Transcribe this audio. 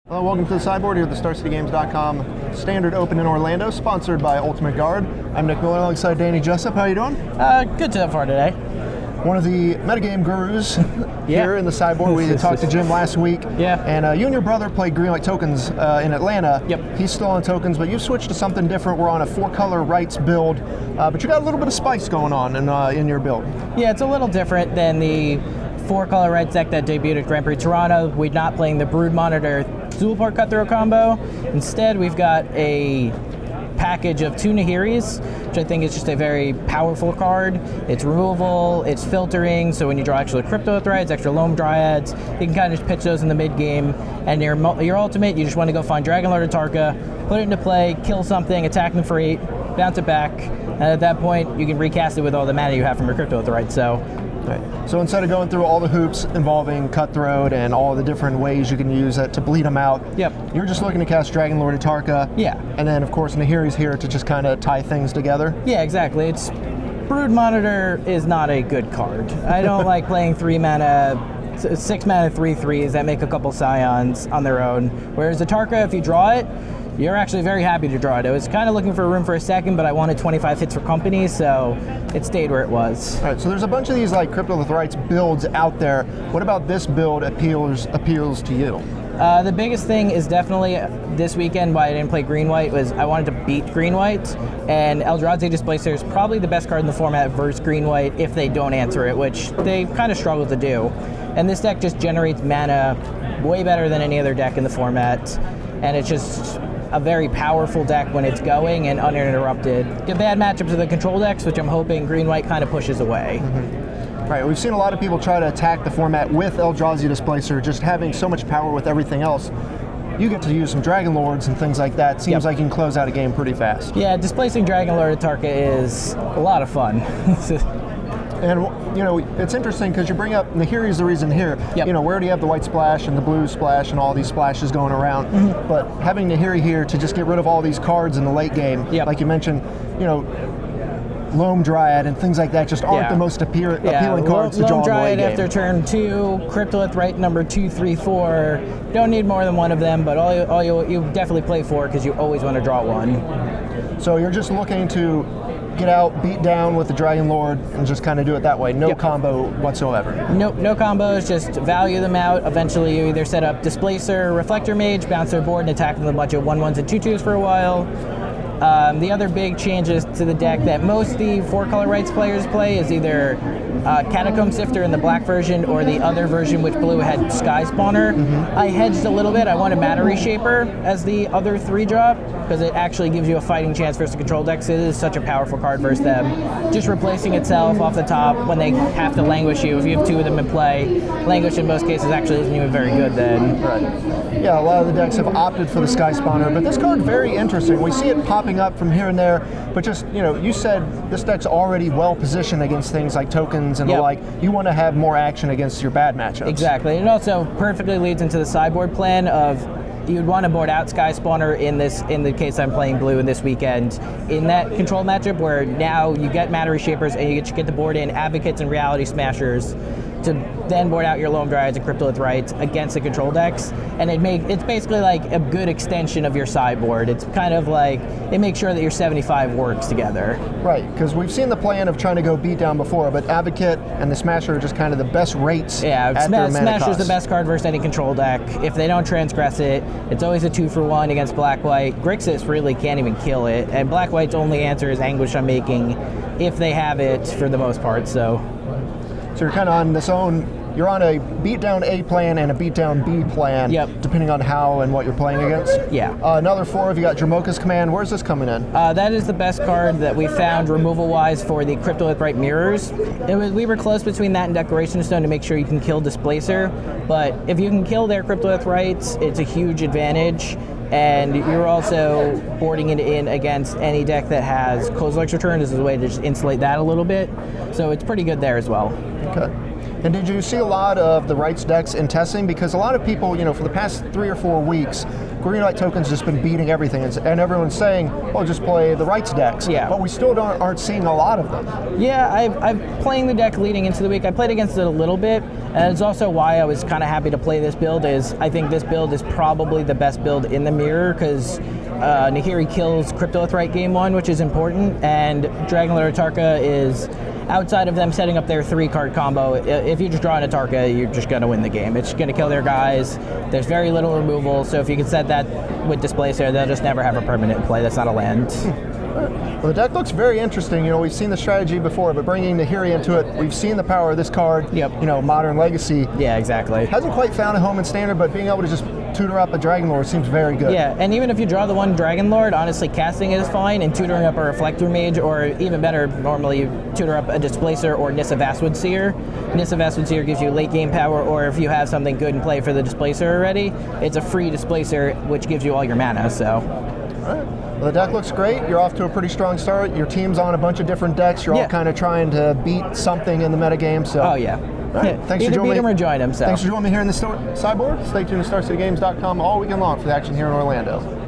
Hello, welcome to the Sideboard here at the StarCityGames.com Standard Open in Orlando, sponsored by Ultimate Guard. I'm Nick Miller alongside Danny Jessup. How you doing? Good so far today. One of the metagame gurus here in the Sideboard. We talked to Jim last week. Yeah. And you and your brother played Green White Tokens in Atlanta. Yep. He's still on Tokens, but you've switched to something different. We're on a 4-color Rites build, but you got a little bit of spice going on in your build. Yeah, it's a little different than the 4-color Rites deck that debuted at Grand Prix Toronto. We're not playing the Brood Monitor dual-part Cutthroat combo. Instead, we've got a package of 2 Nahiris, which I think is just a very powerful card. It's removal, it's filtering, so when you draw extra Crypto Threads, extra Loam Dryads, you can kind of just pitch those in the mid-game. And your ultimate, you just want to go find Dragonlord Atarka, put it into play, kill something, attack them for 8, bounce it back, and at that point, you can recast it with all the mana you have from your Crypto Threads. So instead of going through all the hoops involving Cutthroat and all the different ways you can use it to bleed them out, you're just looking to cast Dragonlord Atarka. Yeah. And then, of course, Nahiri's here to just kind of tie things together. Yeah, exactly. Brood Monitor is not a good card. I don't like playing 6 mana 3/3s that make a couple Scions on their own. Whereas Atarka, if you draw it, you're actually very happy to draw it. I was kind of looking for room for a second, but I wanted 25 hits for company, so it stayed where it was. All right, so there's a bunch of these like Crypto with Rites builds out there. What about this build appeals to you? The biggest thing is definitely this weekend why I didn't play Green-White was I wanted to beat Green-White, and Eldrazi Displacer is probably the best card in the format versus Green-White if they don't answer it, which they kind of struggle to do. And this deck just generates mana way better than any other deck in the format, and it's just a very powerful deck when it's going and uninterrupted. Get bad matchups of the control decks, which I'm hoping Green-White kind of pushes away. Mm-hmm. Right, we've seen a lot of people try to attack the format with Eldrazi Displacer, just having so much power with everything else. You get to use some Dragon Lords and things like that. Seems like you can close out a game pretty fast. Yeah, displacing Dragonlord Atarka is a lot of fun. And, you know, it's interesting because you bring up Nahiri is the reason here. You know, where do you have the white splash and the blue splash and all these splashes going around? But having Nahiri here to just get rid of all these cards in the late game, like you mentioned, you know, Loam Dryad and things like that just aren't the most appealing cards to draw in the late game. Loam Dryad after turn 2, Cryptolith Rite number 2, 3, 4. Don't need more than one of them, but all you definitely play 4 because you always want to draw one. So you're just looking to get out, beat down with the Dragon Lord, and just kind of do it that way. No combo whatsoever. Nope, no combos, just value them out. Eventually you either set up Displacer, Reflector Mage, bounce their board, and attack them with a bunch of 1/1s and 2/2s for a while. The other big changes to the deck that most of the 4-color Rites players play is either Catacomb Sifter in the black version or the other version which blue had Sky Spawner. I hedged a little bit. I wanted Mana Reshaper as the other 3-drop because it actually gives you a fighting chance versus control decks. It is such a powerful card versus them. Just replacing itself off the top when they have to languish you. If you have 2 of them in play, languish in most cases actually isn't even very good then. Right. Yeah, a lot of the decks have opted for the Sky Spawner, but this card very interesting. We see it popping up from here and there, but just, you know, you said this deck's already well positioned against things like tokens and the like. You want to have more action against your bad matchups. Exactly. It also perfectly leads into the sideboard plan of you'd want to board out Sky Spawner in the case I'm playing blue in this weekend. In that control matchup where now you get Mana Reshapers and you get to board in Advocates and Reality Smashers to then board out your Loam Dryads and Cryptolith Rites against the control decks, and it's basically like a good extension of your sideboard. It's kind of like it makes sure that your 75 works together. Right, because we've seen the plan of trying to go beat down before, but Advocate and the Smasher are just kind of the best rates. Yeah, Smasher's the best card versus any control deck. If they don't transgress it, it's always a 2-for-1 against Black-White. Grixis really can't even kill it, and Black-White's only answer is Anguish Unmaking if they have it for the most part. So you're kind of on this own. You're on a beatdown A plan and a beatdown B plan, depending on how and what you're playing against. Yeah. Another 4, you got Dromoka's Command. Where's this coming in? That is the best card that we found removal-wise for the Cryptolith Rite Mirrors. We were close between that and Declaration Stone to make sure you can kill Displacer, but if you can kill their Cryptolith Rites, it's a huge advantage. And you're also boarding it in against any deck that has Kozilek's Return as a way to just insulate that a little bit. So it's pretty good there as well. Okay. And did you see a lot of the Rites decks in testing? Because a lot of people, you know, for the past 3 or 4 weeks, green white token's just been beating everything, and everyone's saying, "Oh, just play the Rite's decks." Yeah. But we still aren't seeing a lot of them. Yeah, I'm playing the deck leading into the week. I played against it a little bit, and it's also why I was kind of happy to play this build. Is I think this build is probably the best build in the mirror because Nahiri kills Cryptolith Rite game 1, which is important, and Dragonlord Atarka is, outside of them setting up their 3-card combo, if you just draw an Atarka, you're just going to win the game. It's going to kill their guys. There's very little removal, so if you can set that with Displacer, they'll just never have a permanent play. That's not a land. Well, the deck looks very interesting. We've seen the strategy before, but bringing Nahiri into it, we've seen the power of this card. Yep. Modern Legacy. Yeah, exactly. Hasn't quite found a home in Standard, but being able to just tutor up a Dragonlord seems very good. Yeah, and even if you draw the one Dragonlord, honestly, casting it is fine, and tutoring up a Reflector Mage, or even better, normally you tutor up a Displacer or Nissa Vastwood Seer. Nissa Vastwood Seer gives you late game power, or if you have something good in play for the Displacer already, it's a free Displacer, which gives you all your mana, so. All right. Well, the deck looks great. You're off to a pretty strong start. Your team's on a bunch of different decks. You're all kind of trying to beat something in the metagame. So. Oh, yeah. Right. Thanks Either for joining beat them or join them. So. Thanks for joining me here in the sideboard. Stay tuned to StarCityGames.com all weekend long for the action here in Orlando.